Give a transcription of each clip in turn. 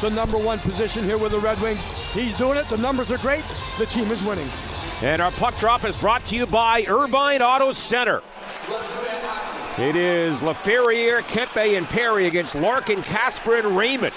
the #1 position here with the Red Wings. He's doing it. The numbers are great. The team is winning. And our puck drop is brought to you by Irvine Auto Center. It is LaFerriere, Kempe, and Perry against Larkin, Casper, and Raymond.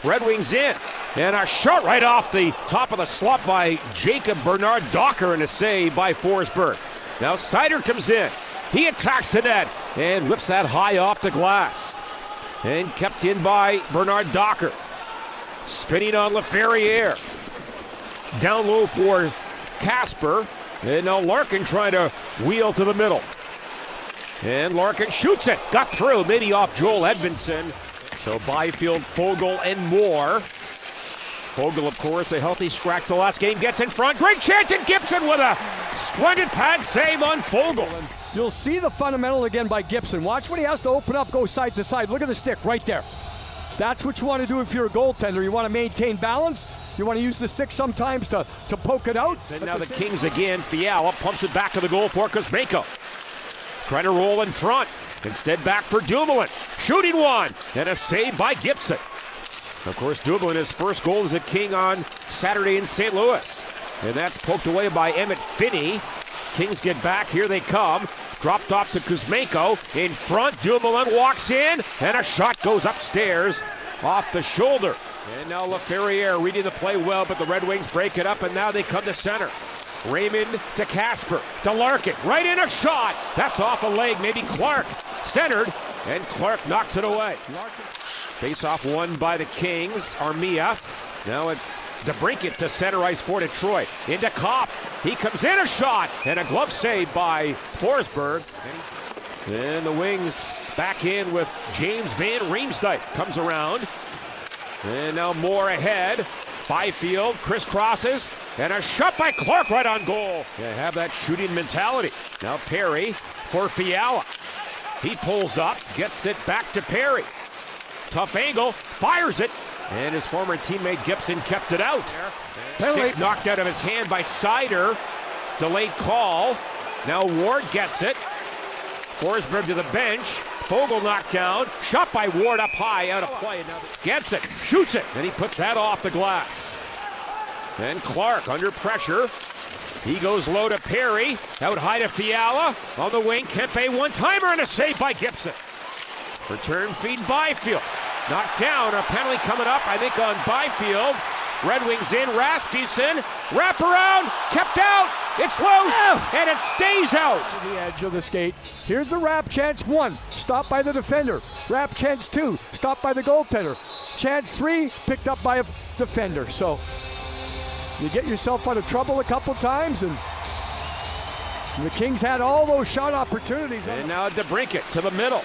Red Wings in. And a shot right off the top of the slot by Jacob Bernard Docker, and a save by Forsberg. Now Seider comes in. He attacks the net and whips that high off the glass. And kept in by Bernard Docker. Spinning on LaFerriere. Down low for Casper. And now Larkin trying to wheel to the middle. And Larkin shoots it. Got through, maybe off Joel Edmondson. So Byfield, Fogle, and Moore. Fogle, of course, a healthy scratch the last game, gets in front. Great chance, and Gibson with a splendid pad save on Fogle. You'll see the fundamental again by Gibson. Watch when he has to open up, go side to side. Look at the stick right there. That's what you want to do if you're a goaltender. You want to maintain balance. You want to use the stick sometimes to poke it out. And now the Kings again. Fiala pumps it back to the goal for Kuzmenko. Trying to roll in front. Instead back for Dumoulin. Shooting one. And a save by Gibson. Of course, Dumoulin, his first goal as a King on Saturday in St. Louis. And that's poked away by Emmett Finney. Kings get back. Here they come. Dropped off to Kuzmenko. In front, Dumoulin walks in. And a shot goes upstairs off the shoulder. And now LaFerriere reading the play well, but the Red Wings break it up, and now they come to center. Raymond to Casper, to Larkin, right in a shot. That's off a leg, maybe Clark. Centered, and Clark knocks it away. Face-off won by the Kings, Armia. Now it's DeBrincat to center ice for Detroit. Into Kopp, he comes in, a shot, and a glove save by Forsberg. And the Wings back in with James Van Riemsdyk, comes around. And now Moore ahead. Byfield crisscrosses, and a shot by Clark right on goal. They have that shooting mentality. Now Perry for Fiala. He pulls up, gets it back to Perry. Tough angle, fires it, and his former teammate Gibson kept it out. Stick knocked out of his hand by Seider. Delayed call. Now Ward gets it. Forsberg to the bench. Fogle knocked down. Shot by Ward up high, out of play. Gets it, shoots it, and he puts that off the glass. Then Clark under pressure. He goes low to Perry. Out high to Fiala. On the wing, Kempe one-timer, and a save by Gibson. Return feed Byfield. Knocked down, a penalty coming up, I think, on Byfield. Red Wings in, Rasmussen, wrap around, kept out, it's loose, and it stays out. To the edge of the skate. Here's the wrap chance 1, stopped by the defender. Wrap chance 2, stopped by the goaltender. Chance 3, picked up by a defender. So you get yourself out of trouble a couple times, and the Kings had all those shot opportunities. And now DeBrincat to the middle.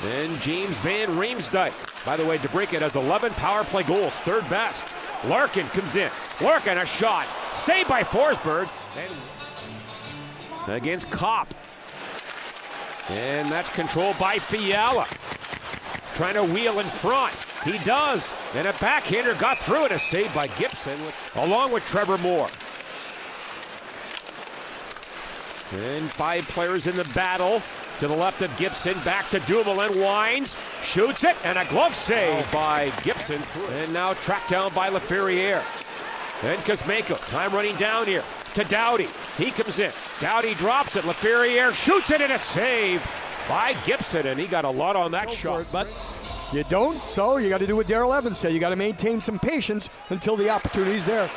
Then James Van Riemsdyk. By the way, DeBrincat has 11 power play goals, third best. Larkin comes in. Larkin, a shot. Saved by Forsberg. And against Kopp. And that's controlled by Fiala. Trying to wheel in front. He does. And a backhander got through it. A save by Gibson, along with Trevor Moore. And 5 players in the battle. To the left of Gibson, back to Dumoulin, winds, shoots it, and a glove save by Gibson. And now tracked down by LaFerriere. Then Kuzmenko, time running down here to Doughty. He comes in, Doughty drops it, LaFerriere shoots it, and a save by Gibson, and he got a lot on that shot. But you don't, so you got to do what Darrell Evans said. You got to maintain some patience until the opportunity's there.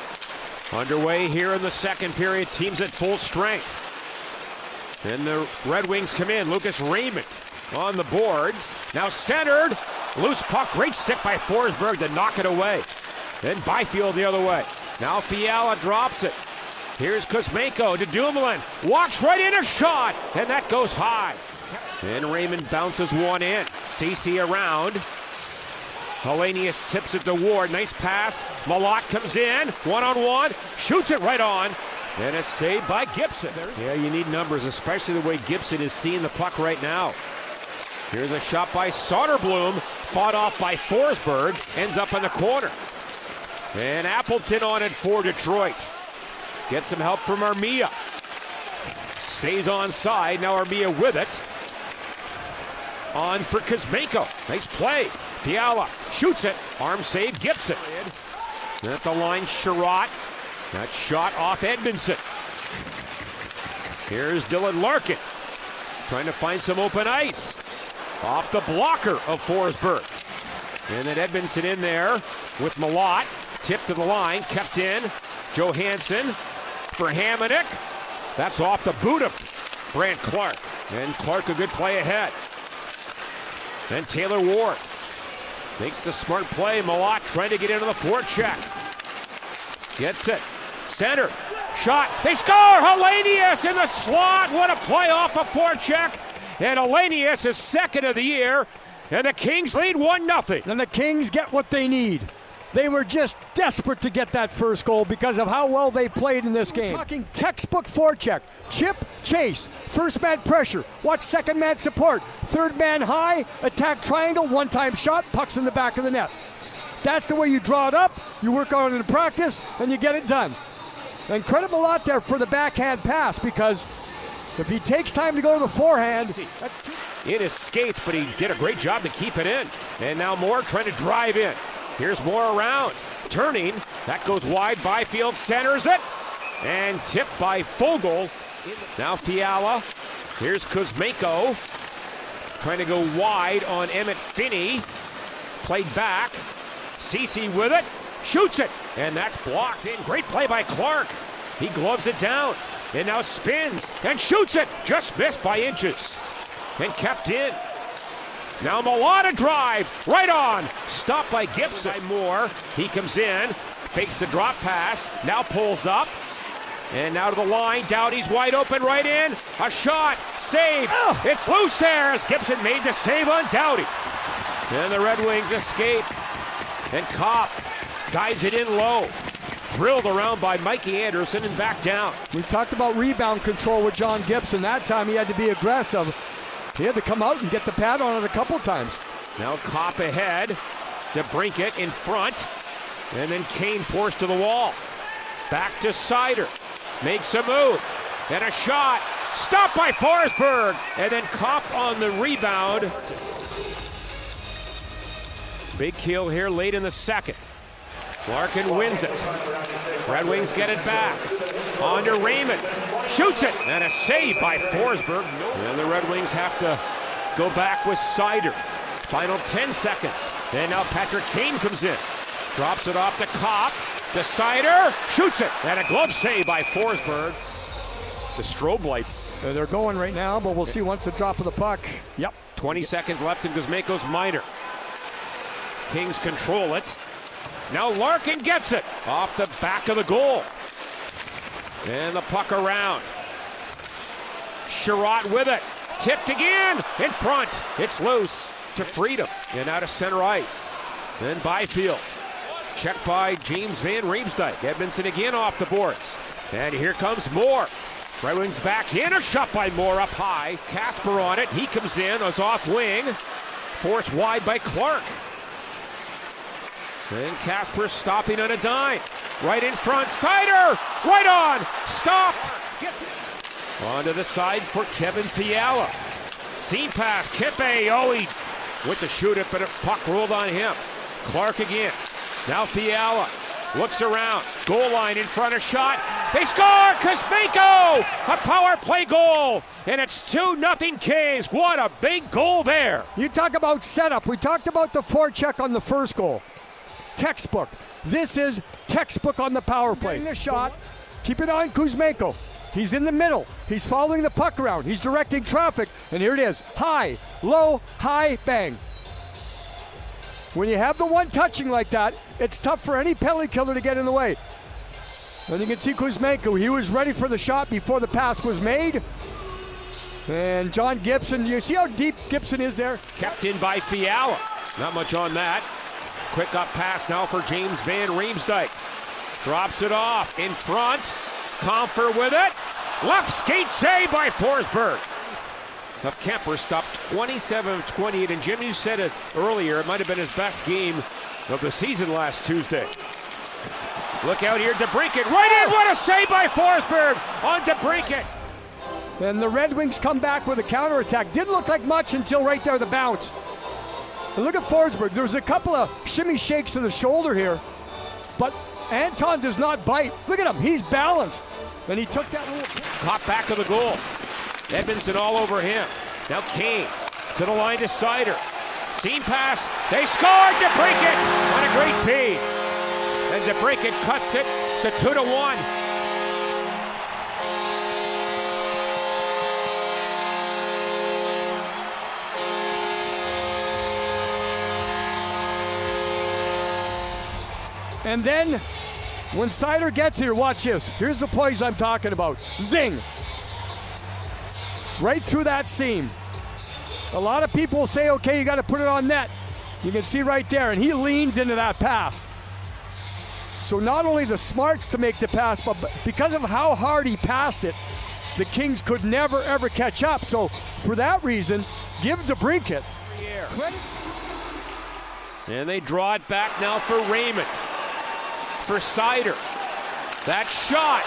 Underway here in the second period, teams at full strength. And the Red Wings come in. Lucas Raymond on the boards. Now centered. Loose puck. Great stick by Forsberg to knock it away. Then Byfield the other way. Now Fiala drops it. Here's Kuzmenko to Dumoulin. Walks right in, a shot. And that goes high. And Raymond bounces one in. Ceci around. Hellenius tips it to Ward. Nice pass. Malott comes in. One-on-one. Shoots it right on. And it's saved by Gibson. Yeah, you need numbers, especially the way Gibson is seeing the puck right now. Here's a shot by Soderblom, fought off by Forsberg, ends up in the corner. And Appleton on it for Detroit. Gets some help from Armia. Stays onside, now Armia with it. On for Kuzmenko. Nice play. Fiala shoots it. Arm save, Gibson. And at the line, Sherratt. That shot off Edmondson. Here's Dylan Larkin, trying to find some open ice. Off the blocker of Forsberg. And then Edmondson in there with Malott. Tipped to the line, kept in. Johansson for Hamonic. That's off the boot of Brant Clark. And Clark a good play ahead. Then Taylor Ward makes the smart play. Malott trying to get into the forecheck. Gets it. Center. Shot. They score! Hellenius in the slot. What a play off a forecheck. And Hellenius is second of the year. And the Kings lead 1-0. And the Kings get what they need. They were just desperate to get that first goal because of how well they played in this game. We're talking textbook forecheck. Chip, chase, first man pressure, watch second man support, third man high, attack triangle, one-time shot, pucks in the back of the net. That's the way you draw it up, you work on it in practice, and you get it done. And credit Malott there for the backhand pass because if he takes time to go to the forehand, that's too. In his skates, but he did a great job to keep it in. And now Moore trying to drive in. Here's Moore around, turning. That goes wide. Byfield centers it. And tipped by Fogle. Now Fiala. Here's Kuzmenko. Trying to go wide on Emmett Finney. Played back. Ceci with it. Shoots it. And that's blocked in. Great play by Clark. He gloves it down. And now spins and shoots it. Just missed by inches. And kept in. Now Malott drive, right on. Stopped by Gibson. By Moore, he comes in, fakes the drop pass, now pulls up. And now to the line, Doughty's wide open, right in. A shot, save. Oh. It's loose there as Gibson made the save on Doughty. And the Red Wings escape. And Kopp guides it in low. Drilled around by Mikey Anderson and back down. We talked about rebound control with John Gibson. That time he had to be aggressive. He had to come out and get the pad on it a couple times. Now Kopp ahead. DeBrincat in front. And then Kane forced to the wall. Back to Seider. Makes a move. And a shot. Stopped by Forsberg. And then Kopp on the rebound. Big kill here late in the second. Larkin wins it. Red Wings get it back. On to Raymond. Shoots it. And a save by Forsberg. And the Red Wings have to go back with Seider. Final 10 seconds. And now Patrick Kane comes in. Drops it off to Kopp. To Seider. Shoots it. And a glove save by Forsberg. The strobe lights. They're going right now, but we'll see once the drop of the puck. Yep. 20 seconds left in Kuzmenko's minor. Kings control it. Now Larkin gets it off the back of the goal. And the puck around. Sherratt with it. Tipped again. In front. It's loose to Freedom. And out of center ice. Then Byfield. Checked by James Van Riemsdyk. Edmondson again off the boards. And here comes Moore. Red Wings back in. A shot by Moore up high. Casper on it. He comes in. It's off wing. Forced wide by Clark. And Casper stopping on a dime. Right in front. Seider! Right on! Stopped! On to the side for Kevin Fiala. Seam pass. Kippe. Oh, he went to shoot it, but a puck rolled on him. Clark again. Now Fiala looks around. Goal line in front of shot. They score! Kuzmenko! A power play goal! And it's 2-0 Kings. What a big goal there. You talk about setup. We talked about the forecheck on the first goal. Textbook. This is textbook on the power play. The shot. Keep it on Kuzmenko. He's in the middle. He's following the puck around. He's directing traffic. And here it is. High, low, high, bang. When you have the one touching like that, it's tough for any penalty killer to get in the way. And you can see Kuzmenko. He was ready for the shot before the pass was made. And John Gibson, you see how deep Gibson is there? Kept in by Fiala. Not much on that. Quick up pass now for James Van Riemsdyk. Drops it off in front. Comfer with it. Left skate save by Forsberg. Now Kemper stopped 27 of 28. And Jim, you said it earlier, it might have been his best game of the season last Tuesday. Look out here, DeBrincat. Right in. What a save by Forsberg on DeBrincat. And the Red Wings come back with a counterattack. Didn't look like much until right there, the bounce. And look at Forsberg. There's a couple of shimmy shakes to the shoulder here, but Anton does not bite. Look at him. He's balanced. And he took that little... Caught back of the goal. Edmondson all over him. Now Kane to the line to Sider. Seam pass. They scored. DeBrincat on a great feed. And DeBrincat cuts it to 2-1. And then, when Sider gets here, watch this. Here's the plays I'm talking about. Zing! Right through that seam. A lot of people will say, okay, you got to put it on net. You can see right there, and he leans into that pass. So not only the smarts to make the pass, but because of how hard he passed it, the Kings could never, ever catch up. So for that reason, give DeBrincat credit. And they draw it back now for Raymond. For Sider. That shot,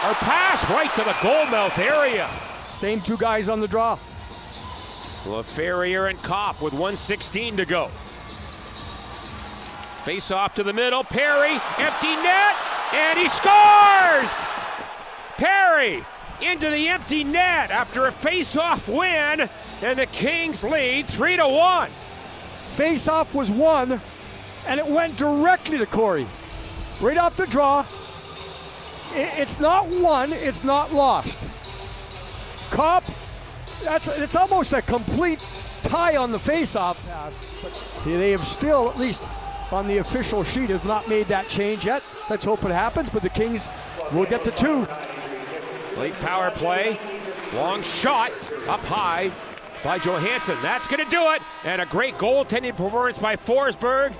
or pass right to the goal mouth area. Same two guys on the draw. LaFerriere and Kopp with 1:16 to go. Face off to the middle, Perry, empty net, and he scores! Perry into the empty net after a face-off win, and the Kings lead 3-1. Face-off was won, and it went directly to Corey. Right off the draw. It's not won, it's not lost. Kopp, it's almost a complete tie on the face-off pass. But they have still, at least on the official sheet, have not made that change yet. Let's hope it happens, but the Kings will get the 2. Late power play, long shot up high by Johansson. That's going to do it, and a great goaltending performance by Forsberg.